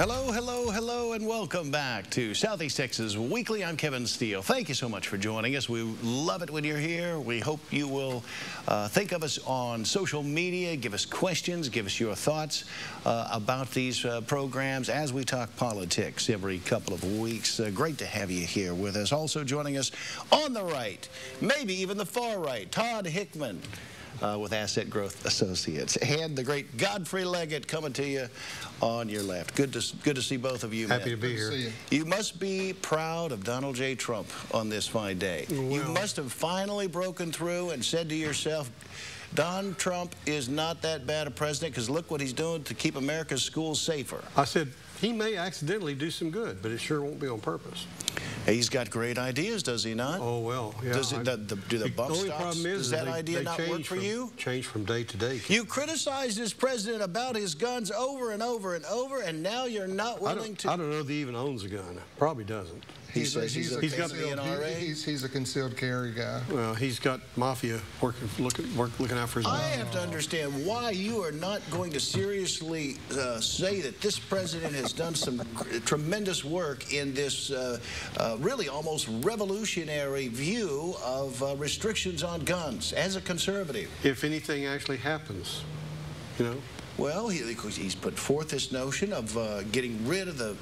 Hello, hello, hello, and welcome back to Southeast Texas Weekly. I'm Kevin Steele. Thank you so much for joining us. We love it when you're here. We hope you will think of us on social media, give us questions, give us your thoughts about these programs as we talk politics every couple of weeks. Great to have you here with us. Also joining us on the right, maybe even the far right, Todd Hickman. With Asset Growth Associates, and the great Godfrey Leggett coming to you on your left. Good to see both of you. Happy to be here. You must be proud of Donald J. Trump on this fine day. Well, you must have finally broken through and said to yourself, Don Trump is not that bad a president because look what he's doing to keep America's schools safer. I said he may accidentally do some good, but it sure won't be on purpose. He's got great ideas, does he not? Oh, well, yeah. Do the bump stocks, does that idea not work for you? Change from day to day. You criticized this president about his guns over and over and over, and now you're not willing to... I don't know if he even owns a gun. Probably doesn't. He's got to be an RA. He's a concealed carry guy. Well, he's got mafia looking out for his. I have to understand why you are not going to seriously say that this president has done some tremendous work in this really almost revolutionary view of restrictions on guns as a conservative. If anything actually happens, you know. Well, he's put forth this notion of getting rid of the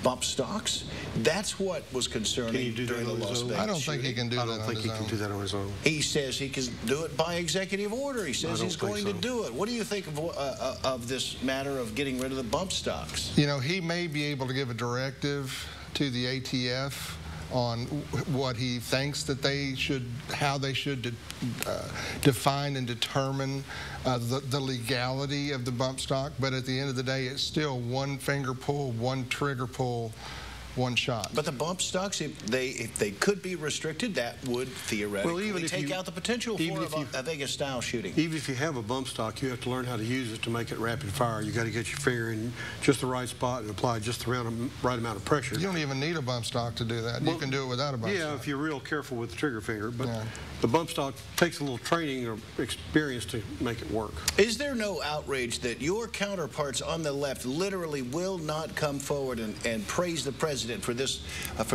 bump stocks. That's what was concerning during the Las Vegas. I don't think he can do that on his own. I don't think he can do that on his own. He says he can do it by executive order. He says he's going to do it. What do you think of this matter of getting rid of the bump stocks? You know, he may be able to give a directive to the ATF on what he thinks that they should, how they should define and determine the legality of the bump stock. But at the end of the day, it's still one finger pull, one trigger pull, one shot. But the bump stocks, if they could be restricted, that would theoretically take out the potential for a Vegas-style shooting. Even if you have a bump stock, you have to learn how to use it to make it rapid fire. You got to get your finger in just the right spot and apply just the right amount of pressure. You don't even need a bump stock to do that. Well, you can do it without a bump stock. Yeah, if you're real careful with the trigger finger. But the bump stock takes a little training or experience to make it work. Is there no outrage that your counterparts on the left literally will not come forward and praise the president for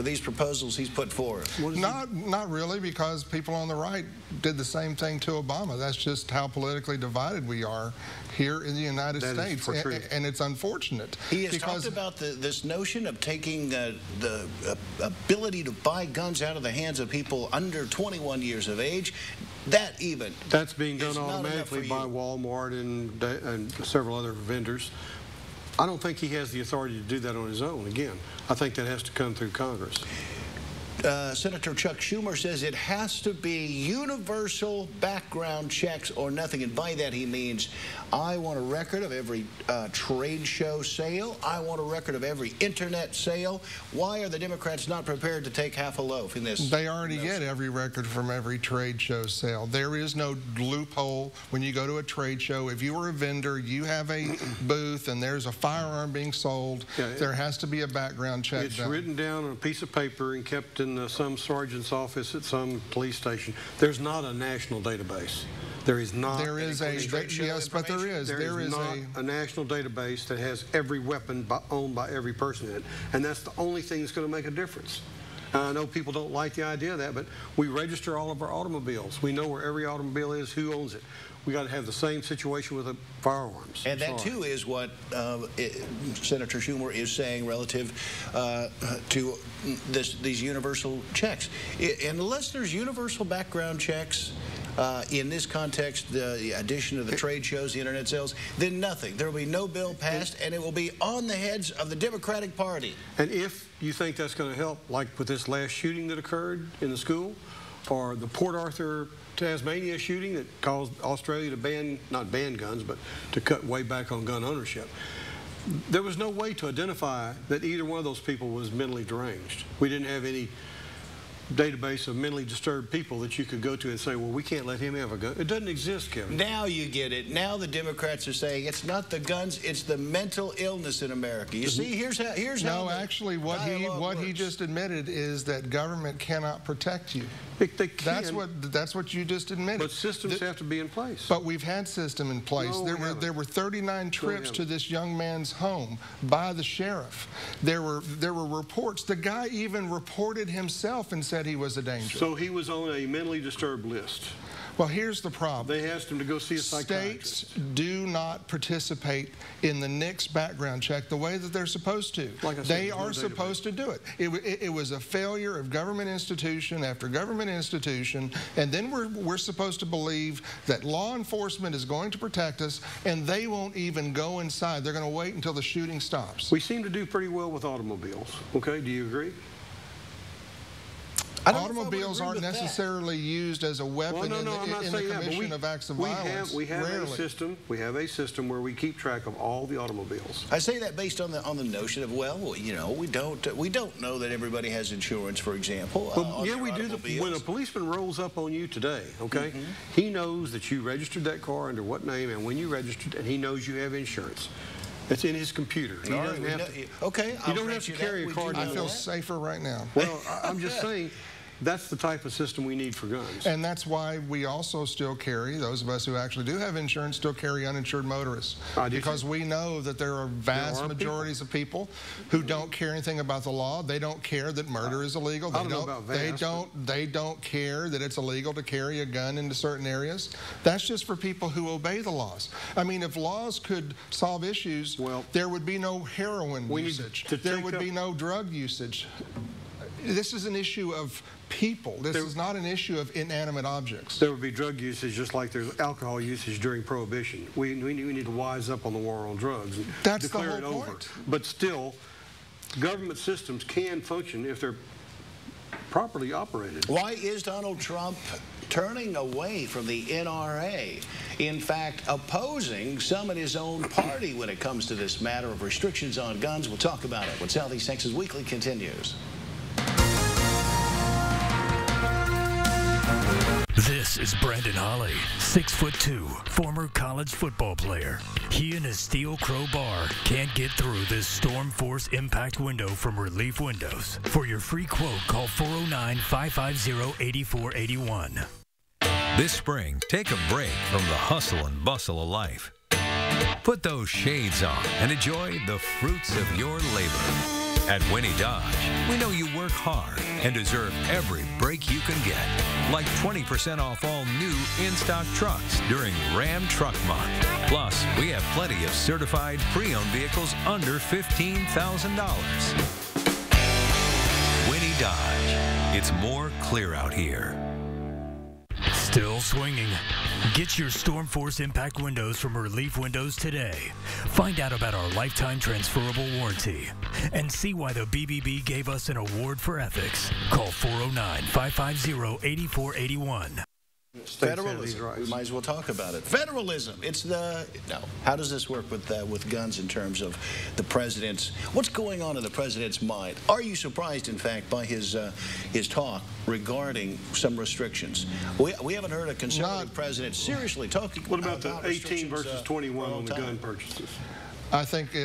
these proposals he's put forth? Not really, because people on the right did the same thing to Obama. That's just how politically divided we are here in the United States, and it's unfortunate. He has talked about this notion of taking the ability to buy guns out of the hands of people under 21 years of age. That's being done automatically by Walmart and several other vendors. I don't think he has the authority to do that on his own. Again, I think that has to come through Congress. Senator Chuck Schumer says it has to be universal background checks or nothing, and by that he means I want a record of every trade show sale. I want a record of every internet sale. Why are the Democrats not prepared to take half a loaf in this? They already get every record from every trade show sale. There is no loophole when you go to a trade show. If you are a vendor, you have a booth, and there's a firearm being sold, there has to be a background check. It's written down on a piece of paper and kept in some sergeant's office at some police station. There's not a national database. There is not. There is a yes, but there is. There is not a national database that has every weapon owned by every person in it, and that's the only thing that's going to make a difference. I know people don't like the idea of that, but we register all of our automobiles. We know where every automobile is, who owns it. We got to have the same situation with the firearms. And that too is what Senator Schumer is saying relative to these universal checks. And unless there's universal background checks in this context, the addition of the trade shows, the internet sales, then nothing. There will be no bill passed, and it will be on the heads of the Democratic Party. And if you think that's going to help, like with this last shooting that occurred in the school, or the Port Arthur, Tasmania shooting that caused Australia to not ban guns, but to cut way back on gun ownership, there was no way to identify that either one of those people was mentally deranged. We didn't have any database of mentally disturbed people that you could go to and say, well, we can't let him have a gun. It doesn't exist, Kevin. Now you get it. Now the Democrats are saying it's not the guns, it's the mental illness in America. You see, here's how actually what he just admitted is that government cannot protect you. They can. That's what you just admitted. But systems have to be in place. But we've had system in place. No, there were 39 trips to this young man's home by the sheriff. There were reports. The guy even reported himself and said he was a danger. So he was on a mentally disturbed list. Well, here's the problem. They asked him to go see a psychiatrist. States do not participate in the NICS background check the way that they're supposed to. Like I said, they are supposed to do it. It was a failure of government institution after government institution, and then we're supposed to believe that law enforcement is going to protect us, and they won't even go inside. They're going to wait until the shooting stops. We seem to do pretty well with automobiles. Okay, do you agree? Automobiles aren't necessarily used as a weapon in the commission of acts of violence. We have a system where we keep track of all the automobiles. I say that based on the notion of, well, you know, we don't know that everybody has insurance, for example. Well, yeah, we do. When a policeman rolls up on you today, okay, he knows that you registered that car under what name and when you registered, and he knows you have insurance. It's in his computer. He doesn't have to. Okay, you don't have to carry a card. I feel safer right now. Well, I'm just saying. That's the type of system we need for guns. And that's why we also still carry, those of us who actually do have insurance, still carry uninsured motorists. Because we know that there are vast majorities of people who don't care anything about the law. They don't care that murder is illegal. They don't care that it's illegal to carry a gun into certain areas. That's just for people who obey the laws. I mean, if laws could solve issues, well, there would be no heroin usage. There would be no drug usage. This is an issue of people. This is not an issue of inanimate objects. There would be drug usage just like there's alcohol usage during Prohibition. We need to wise up on the war on drugs and declare it over. But still, government systems can function if they're properly operated. Why is Donald Trump turning away from the NRA? In fact, opposing some in his own party when it comes to this matter of restrictions on guns. We'll talk about it when Southeast Texas Weekly continues. This is Brandon Holly, 6'2", former college football player. He and his steel crowbar can't get through this Storm Force impact window from Relief Windows. For your free quote, call 409-550-8481. This spring, take a break from the hustle and bustle of life. Put those shades on and enjoy the fruits of your labor. At Winnie Dodge, we know you work hard and deserve every break you can get. Like 20% off all new in-stock trucks during Ram Truck Month. Plus, we have plenty of certified pre-owned vehicles under $15,000. Winnie Dodge. It's more clear out here. Still swinging. Get your Storm Force impact windows from Relief Windows today. Find out about our lifetime transferable warranty and see why the BBB gave us an award for ethics. Call 409-550-8481. Federalism. We might as well talk about it. Federalism. It's how does this work with guns in terms of the president's? What's going on in the president's mind? Are you surprised, in fact, by his talk regarding some restrictions? We haven't heard a conservative president seriously talking. What about the 18 versus 21 on the gun purchases? I think,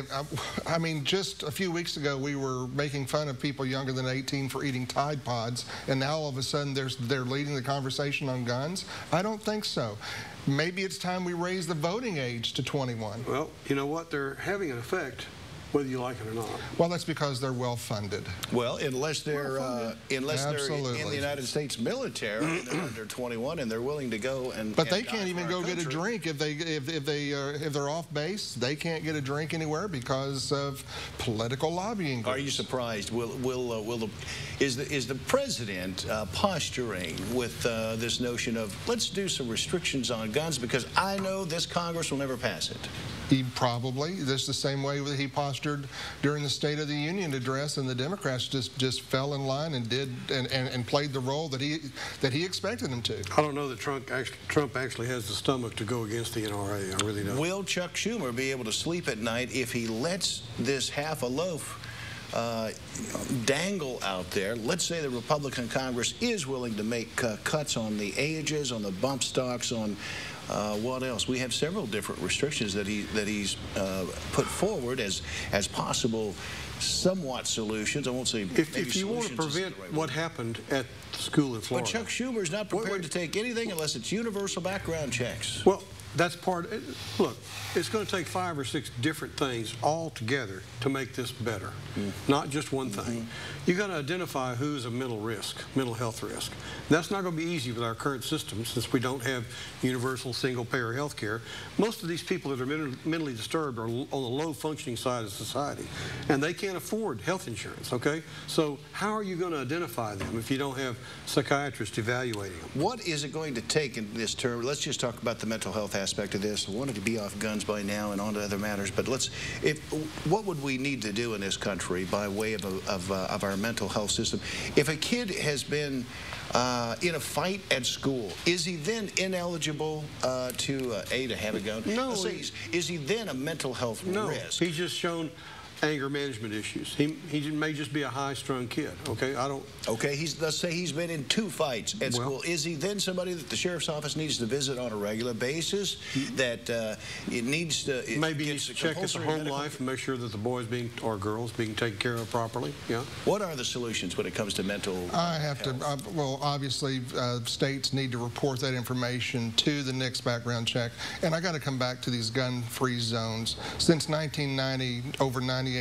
I mean, just a few weeks ago, we were making fun of people younger than 18 for eating Tide Pods, and now all of a sudden they're leading the conversation on guns. I don't think so. Maybe it's time we raise the voting age to 21. Well, you know what? They're having an effect, whether you like it or not. Well, that's because they're well funded. Well, unless they're in the United States military, they're under 21 and they're willing to go and. But they can't even go get a drink if they're off base. They can't get a drink anywhere because of political lobbying groups. Are you surprised? Is the president posturing with this notion of let's do some restrictions on guns because I know this Congress will never pass it? He probably. That's the same way that he postured during the State of the Union address, and the Democrats just fell in line and did and played the role that he expected them to. I don't know that Trump actually has the stomach to go against the NRA. I really don't. Will Chuck Schumer be able to sleep at night if he lets this half a loaf dangle out there. Let's say the Republican Congress is willing to make cuts on the ages, on the bump stocks, on what else? We have several different restrictions that he's put forward as possible somewhat solutions. I won't say if you want to prevent what happened at the school in Florida. But Chuck Schumer's not prepared to take anything unless it's universal background checks. Well, that's part. Look, it's going to take 5 or 6 different things all together to make this better, not just one thing. You got to identify who's a mental health risk. That's not going to be easy with our current system since we don't have universal single-payer health care. Most of these people that are mentally disturbed are on the low-functioning side of society, and they can't afford health insurance, okay? So how are you going to identify them if you don't have psychiatrists evaluating them? What is it going to take in this term? Let's just talk about the mental health aspect of this. I wanted to be off guns by now and on to other matters, but what would we need to do in this country by way of our mental health system? If a kid has been in a fight at school, is he then ineligible to have a gun? No. Is he then a mental health risk? He's just shown anger management issues. He may just be a high-strung kid, okay? Okay, let's say he's been in 2 fights at school. Is he then somebody that the sheriff's office needs to visit on a regular basis, that it needs to... Maybe needs to check at the home life and make sure that the boys or girls being taken care of properly, yeah? What are the solutions when it comes to mental health? Well, obviously, states need to report that information to the NICS background check. And I got to come back to these gun-free zones. Since 1990, over 98%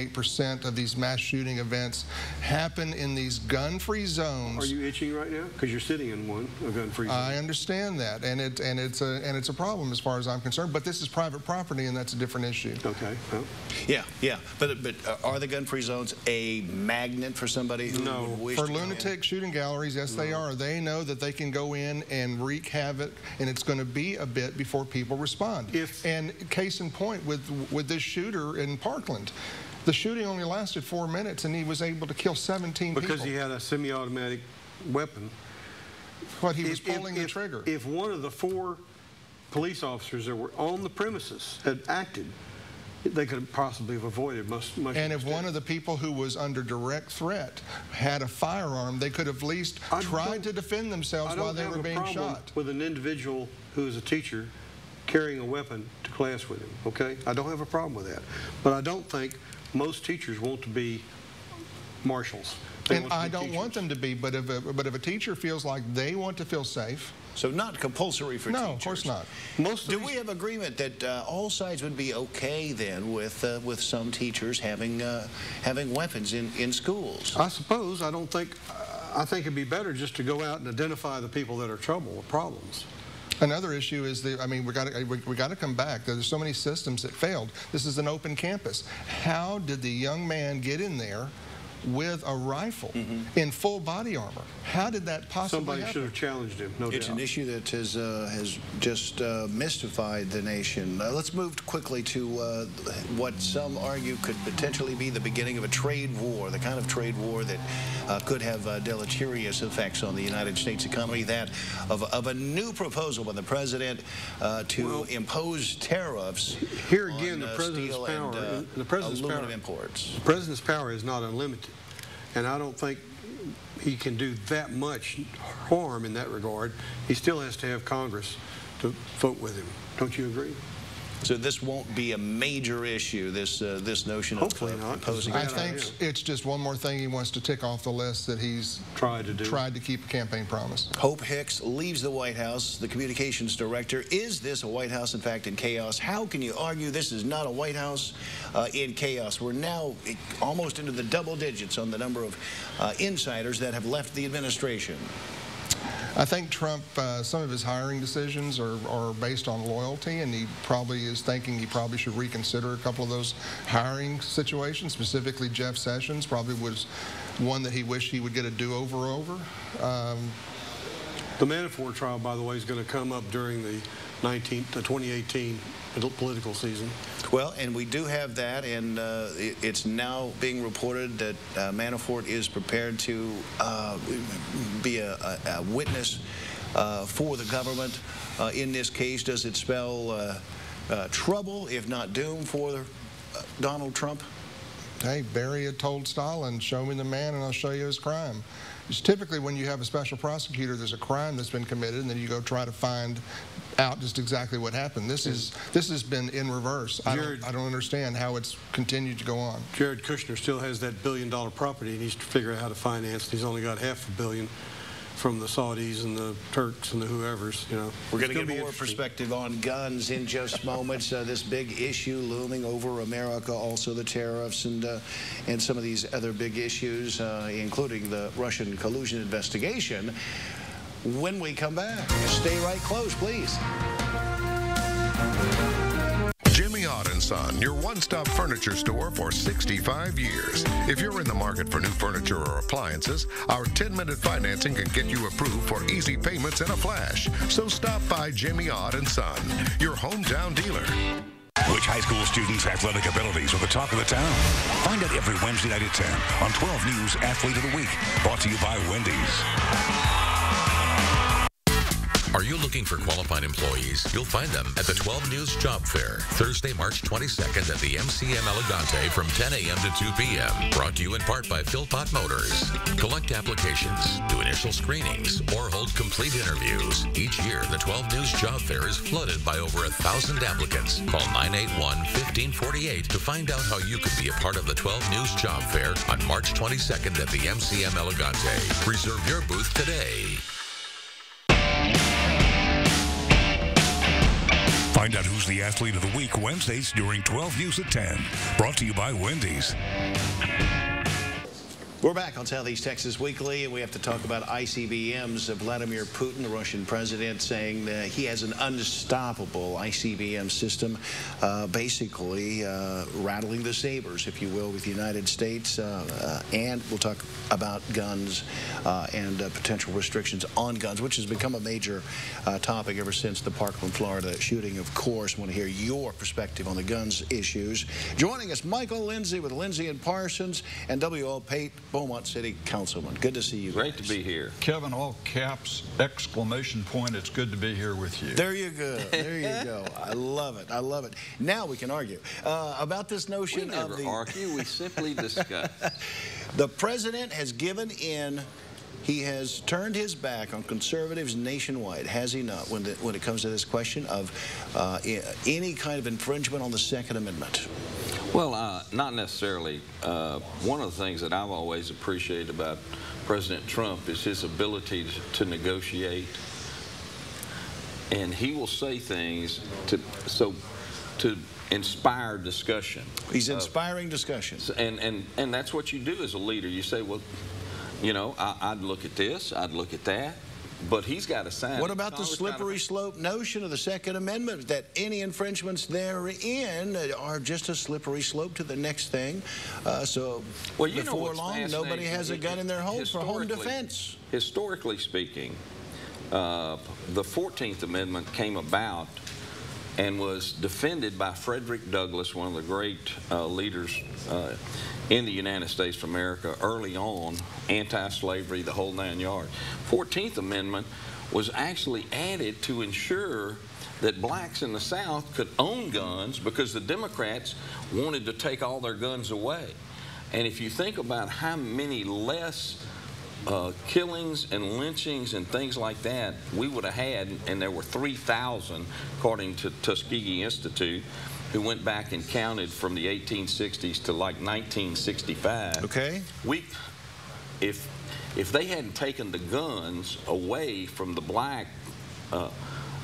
of these mass shooting events happen in these gun-free zones. Are you itching right now? Because you're sitting in a gun-free zone. I understand that, and it's a problem as far as I'm concerned. But this is private property, and that's a different issue. Okay. Well. Yeah. But are the gun-free zones a magnet for somebody who would wish for to lunatic shooting galleries? Yes, they are. They know that they can go in and wreak havoc, and it's going to be a bit before people respond. And case in point with this shooter in Parkland. The shooting only lasted 4 minutes, and he was able to kill 17 people. Because he had a semi-automatic weapon. But he was pulling the trigger. If one of the 4 police officers that were on the premises had acted, they could possibly have avoided much. And if one of the people who was under direct threat had a firearm, they could have at least tried to defend themselves while they were being shot. I don't have a problem with an individual who is a teacher carrying a weapon to class with him, okay? I don't have a problem with that. But I don't think most teachers want to be marshals. And I don't want them to be, but if a teacher feels like they want to feel safe. So not compulsory for teachers? No, of course not. Do we have agreement that all sides would be okay then with some teachers having weapons in schools? I suppose. I think it'd be better just to go out and identify the people that are trouble or problems. Another issue is we got to come back. There's so many systems that failed. This is an open campus. How did the young man get in there with a rifle in full body armor? How did that possibly happen? Somebody should have challenged him, no doubt. It's an issue that has just mystified the nation. Let's move quickly to what some argue could potentially be the beginning of a trade war, the kind of trade war that could have deleterious effects on the United States economy, that of a new proposal by the president to impose tariffs here again, on the president's steel power, and the president's aluminum power, imports. The president's power is not unlimited, and I don't think he can do that much harm in that regard. He still has to have Congress to vote with him. Don't you agree? So this won't be a major issue, this notion of imposing. I think it's just one more thing he wants to tick off the list that he's tried to keep a campaign promise. Hope Hicks leaves the White House, the communications director. Is this a White House, in fact, in chaos? How can you argue this is not a White House in chaos? We're now almost into the double digits on the number of insiders that have left the administration. I think Trump, some of his hiring decisions are based on loyalty, and he probably is thinking he probably should reconsider a couple of those hiring situations. Specifically, Jeff Sessions probably was one that he wished he would get a do-over over. The Manafort trial, by the way, is going to come up during the 2018 political season. Well, and we do have that, and it's now being reported that Manafort is prepared to be a witness for the government in this case. Does it spell trouble, if not doom, for Donald Trump? hey, Barry had told Stalin, show me the man and I'll show you his crime. It's typically when you have a special prosecutor, there's a crime that's been committed, and then you go try to find out just exactly what happened. This has been in reverse. I don't understand how it's continued to go on. Jared Kushner still has that billion-dollar property. He needs to figure out how to finance it. He's only got $500 million from the Saudis and the Turks and the whoever's, you know. We're going to get more perspective on guns in just moments. This big issue looming over America, also the tariffs and some of these other big issues, including the Russian collusion investigation. When we come back, stay right close, please. Jimmy Ott & Son, your one-stop furniture store for 65 years. If you're in the market for new furniture or appliances, our 10-minute financing can get you approved for easy payments in a flash. So stop by Jimmy Ott & Son, your hometown dealer. Which high school students' athletic abilities are the talk of the town? Find out every Wednesday night at 10 on 12 News Athlete of the Week, brought to you by Wendy's. Are you looking for qualified employees? You'll find them at the 12 News Job Fair, Thursday, March 22nd at the MCM Elegante from 10 a.m. to 2 p.m. Brought to you in part by Philpott Motors. Collect applications, do initial screenings, or hold complete interviews. Each year, the 12 News Job Fair is flooded by over 1,000 applicants. Call 981-1548 to find out how you could be a part of the 12 News Job Fair on March 22nd at the MCM Elegante. Reserve your booth today. Find out who's the Athlete of the Week Wednesdays during 12 News at 10. Brought to you by Wendy's. We're back on Southeast Texas Weekly, and we have to talk about ICBMs. Vladimir Putin, the Russian president, saying that he has an unstoppable ICBM system, basically rattling the sabers, if you will, with the United States. And we'll talk about guns and potential restrictions on guns, which has become a major topic ever since the Parkland, Florida shooting, of course. I want to hear your perspective on the guns issues. Joining us, Michael Lindsay with Lindsay and Parsons, and W.L. Pate, Beaumont City Councilman. Good to see you Great guys. to be here. Kevin, all caps, exclamation point, it's good to be here with you. There you go. There you go. I love it. I love it. Now we can argue about this notion We of never the... argue. We simply discuss. The president has given in. He has turned his back on conservatives nationwide, has he not, when it comes to this question of any kind of infringement on the Second Amendment? Well, not necessarily. One of the things that I've always appreciated about President Trump is his ability to negotiate. And he will say things to inspire discussion. He's inspiring discussion. And that's what you do as a leader. You say, well, you know, I'd look at this, I'd look at that. But he's got to sign. What about the slippery slope notion of the Second Amendment, that any infringements therein are just a slippery slope to the next thing? So well, you before long, nobody has a gun in their home for home defense. Historically speaking, the 14th Amendment came about and was defended by Frederick Douglass, one of the great leaders in the United States of America early on, anti-slavery, the whole 9 yards. 14th Amendment was actually added to ensure that blacks in the South could own guns because the Democrats wanted to take all their guns away. And if you think about how many less killings and lynchings and things like that we would have had, and there were 3,000 according to Tuskegee Institute, who went back and counted from the 1860s to like 1965. Okay. If they hadn't taken the guns away from the black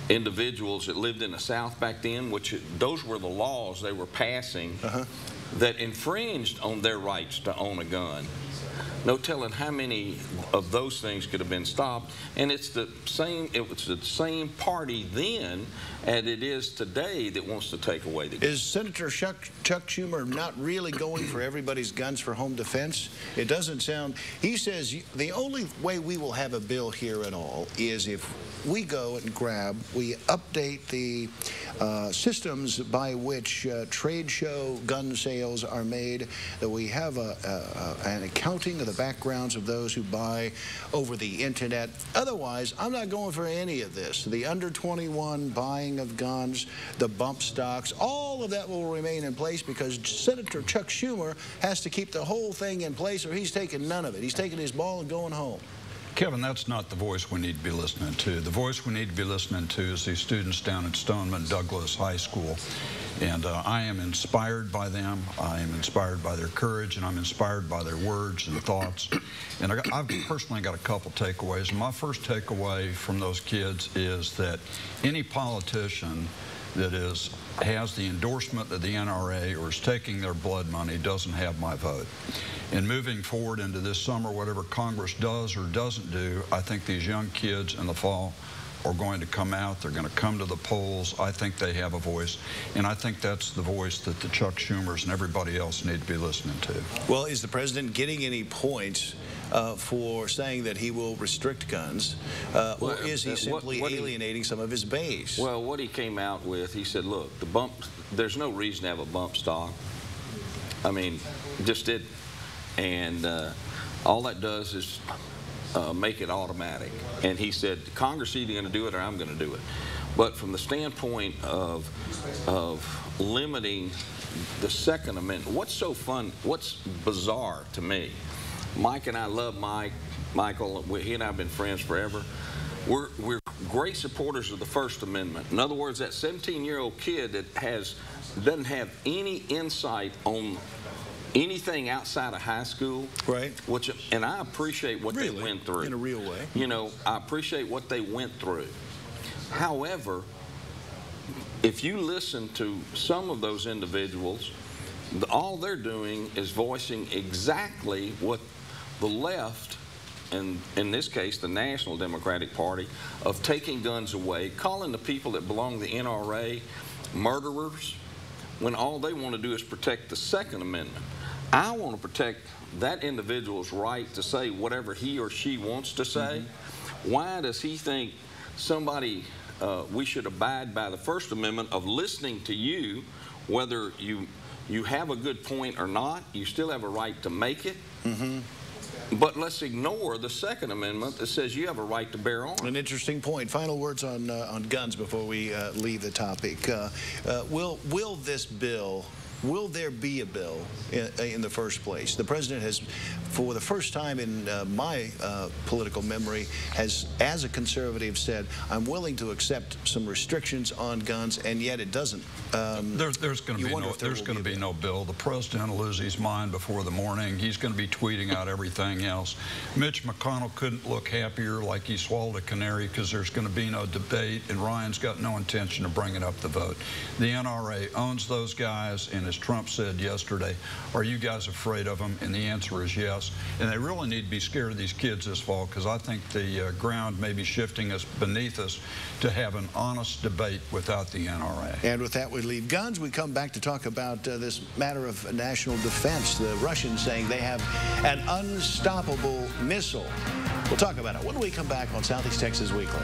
individuals that lived in the South back then, which those were the laws they were passing that infringed on their rights to own a gun. No telling how many of those things could have been stopped. And it's the same. It was the same party then as it is today that wants to take away the guns. Is Senator Chuck Schumer not really going for everybody's guns for home defense? It doesn't sound. He says the only way we will have a bill here at all is if we go and we update the systems by which trade show gun sales are made, that we have an accounting of the backgrounds of those who buy over the internet. Otherwise, I'm not going for any of this. The under 21 buying of guns, the bump stocks, all of that will remain in place because Senator Chuck Schumer has to keep the whole thing in place, or he's taking none of it. He's taking his ball and going home. Kevin, that's not the voice we need to be listening to. The voice we need to be listening to is these students down at Stoneman Douglas High School. And I am inspired by them. I am inspired by their courage, and I'm inspired by their words and thoughts. And I've personally got a couple takeaways. And my first takeaway from those kids is that any politician that has the endorsement of the NRA or is taking their blood money doesn't have my vote. And moving forward into this summer, whatever Congress does or doesn't do, I think these young kids in the fall are going to come out. They're going to come to the polls. I think they have a voice, and I think that's the voice that the Chuck Schumers and everybody else need to be listening to. Well, is the president getting any points for saying that he will restrict guns, or is he simply alienating some of his base? Well, what he came out with, he said, look, there's no reason to have a bump stock. I mean, just didn't. And all that does is make it automatic. And he said, Congress is either going to do it or I'm going to do it. But from the standpoint of limiting the Second Amendment, what's so fun, what's bizarre to me, Mike and I love Michael, he and I have been friends forever. We're great supporters of the First Amendment. In other words, that 17-year-old kid that doesn't have any insight on anything outside of high school, right? And I appreciate what they went through in a real way. You know, I appreciate what they went through. However, if you listen to some of those individuals, all they're doing is voicing exactly what the left, and in this case the National Democratic Party, of taking guns away, calling the people that belong to the NRA murderers, when all they want to do is protect the Second Amendment. I want to protect that individual's right to say whatever he or she wants to say. Why does he think we should abide by the First Amendment of listening to you, whether you have a good point or not? You still have a right to make it. But let's ignore the Second Amendment that says you have a right to bear arms. An interesting point. Final words on guns before we leave the topic. Will this bill, will there be a bill in the first place? The president has, for the first time in my political memory, has, as a conservative, said, I'm willing to accept some restrictions on guns, and yet it doesn't. There's going to be no bill. The president will lose his mind before the morning. He's going to be tweeting out everything else. Mitch McConnell couldn't look happier, like he swallowed a canary, because there's going to be no debate, and Ryan's got no intention of bringing up the vote. The NRA owns those guys, and as Trump said yesterday, are you guys afraid of them? And the answer is yes. And they really need to be scared of these kids this fall, because I think the ground may be shifting us beneath us to have an honest debate without the NRA. And with that, we leave guns. We come back to talk about this matter of national defense. The Russians saying they have an unstoppable missile. We'll talk about it when we come back on Southeast Texas Weekly.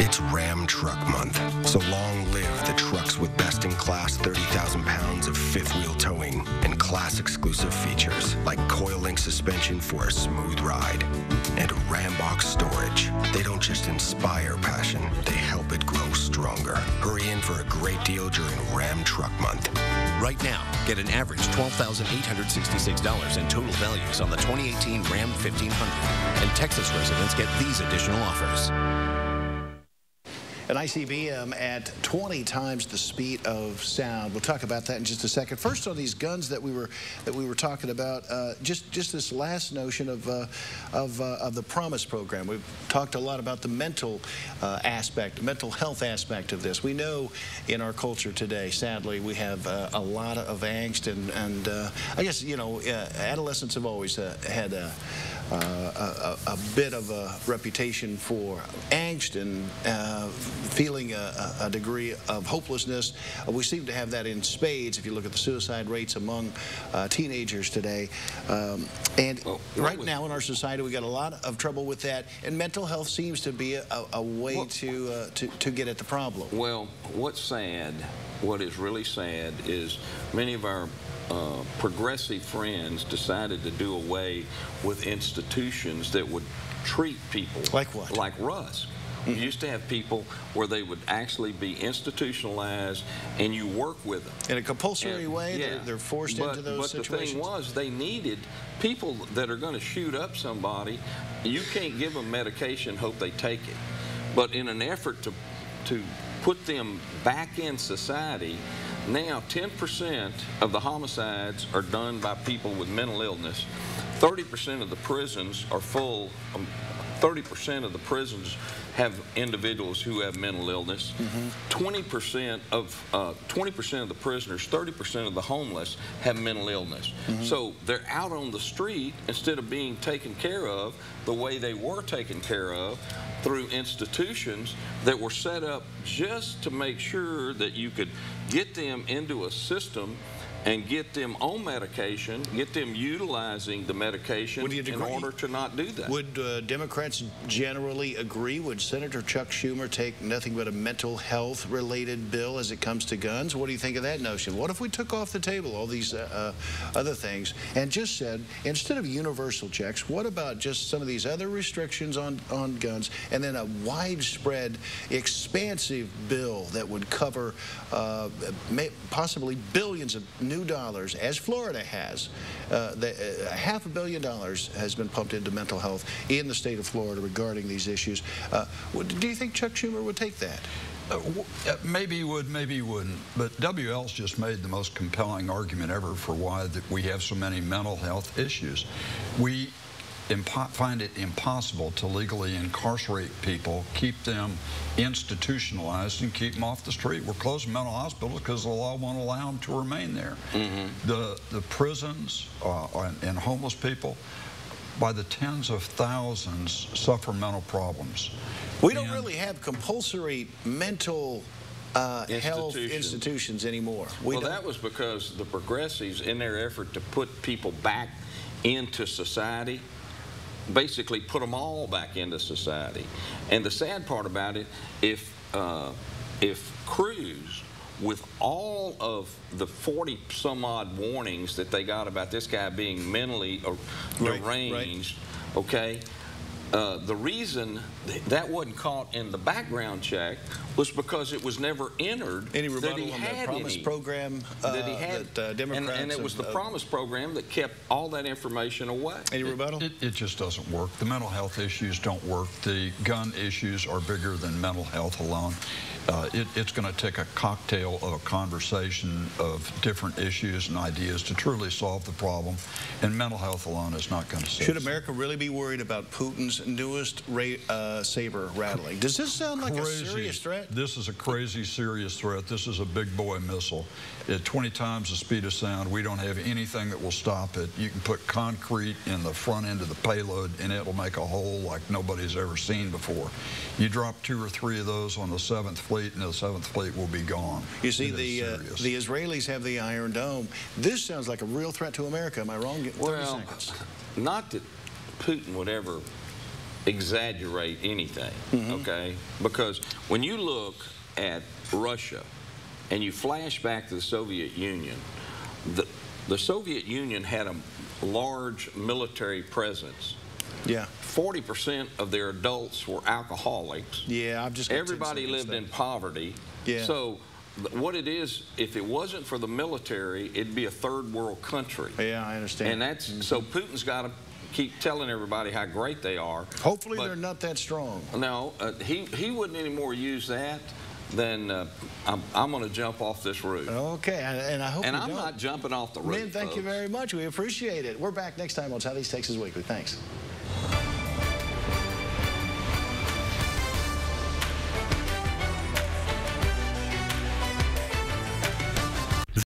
It's Ram Truck Month, so long live the trucks with best-in-class 30,000 pounds of fifth-wheel towing and class-exclusive features like coil-link suspension for a smooth ride and Ram box storage. They don't just inspire passion, they help it grow stronger. Hurry in for a great deal during Ram Truck Month. Right now, get an average $12,866 in total values on the 2018 Ram 1500, and Texas residents get these additional offers. An ICBM at 20 times the speed of sound. We'll talk about that in just a second. First, on these guns that we were talking about, just this last notion of the Promise program. We've talked a lot about the mental aspect, mental health aspect of this. We know in our culture today, sadly, we have a lot of angst, and I guess, you know, adolescents have always had a bit of a reputation for angst and feeling a degree of hopelessness. We seem to have that in spades if you look at the suicide rates among teenagers today. Right now in our society, we got a lot of trouble with that, and mental health seems to be a way to get at the problem. Well, what's sad, what is really sad, is many of our progressive friends decided to do away with institutions that would treat people like what? Like Rusk. You used to have people where they would actually be institutionalized, and you work with them in a compulsory way. Yeah. They're forced into those situations. But the thing was, they needed people that are going to shoot up somebody. You can't give them medication, hope they take it. But in an effort to put them back in society, now 10% of the homicides are done by people with mental illness. 30% of the prisons are full. 30% of the prisons have individuals who have mental illness. 20% of the prisoners, 30% of the homeless have mental illness. So they're out on the street instead of being taken care of the way they were taken care of through institutions that were set up just to make sure that you could get them into a system and get them on medication, get them utilizing the medication in order to not do that. Would Democrats generally agree? Would Senator Chuck Schumer take nothing but a mental health related bill as it comes to guns? What do you think of that notion? What if we took off the table all these other things and just said, instead of universal checks, what about just some of these other restrictions on guns, and then a widespread, expansive bill that would cover possibly billions of new dollars, as Florida has. $500 million has been pumped into mental health in the state of Florida regarding these issues. Do you think Chuck Schumer would take that? Maybe he would, maybe he wouldn't. But WL's just made the most compelling argument ever for why that we have so many mental health issues. We find it impossible to legally incarcerate people, keep them institutionalized, and keep them off the street. We're closing mental hospitals because the law won't allow them to remain there. The prisons and homeless people, by the tens of thousands, suffer mental problems. We don't really have compulsory mental health institutions anymore. Well, that was because the progressives, in their effort to put people back into society, basically put them all back into society. And the sad part about it, if Cruz, with all of the 40-some-odd warnings that they got about this guy being mentally deranged, okay, the reason that wasn't caught in the background check was because it was never entered. Any rebuttal on the Promise program that he had, that Democrats and it was the Promise program that kept all that information away. Any rebuttal? It just doesn't work. The mental health issues don't work. The gun issues are bigger than mental health alone. It's going to take a cocktail of a conversation of different issues and ideas to truly solve the problem, and mental health alone is not going to save it. Should America really be worried about Putin's newest saber rattling? Does this sound like a serious threat? This is a crazy serious threat. This is a big boy missile. At 20 times the speed of sound, we don't have anything that will stop it. You can put concrete in the front end of the payload and it'll make a hole like nobody's ever seen before. You drop 2 or 3 of those on the 7th Fleet and the 7th Fleet will be gone. You see, the Israelis have the Iron Dome. This sounds like a real threat to America. Am I wrong? 30 seconds. Not that Putin would ever exaggerate anything, okay? Because when you look at Russia and you flash back to the Soviet Union, the Soviet Union had a large military presence. Yeah. 40% of their adults were alcoholics. Yeah, I've just everybody lived in poverty. Yeah. So what it is, if it wasn't for the military, it'd be a third world country. Yeah, I understand. And that's so Putin's got to keep telling everybody how great they are. Hopefully they're not that strong. No, he wouldn't anymore use that. Then I'm going to jump off this roof. Okay, and I hope you don't. And I'm not jumping off the roof. Lynn, thank you very much. We appreciate it. We're back next time on Southeast Texas Weekly. Thanks.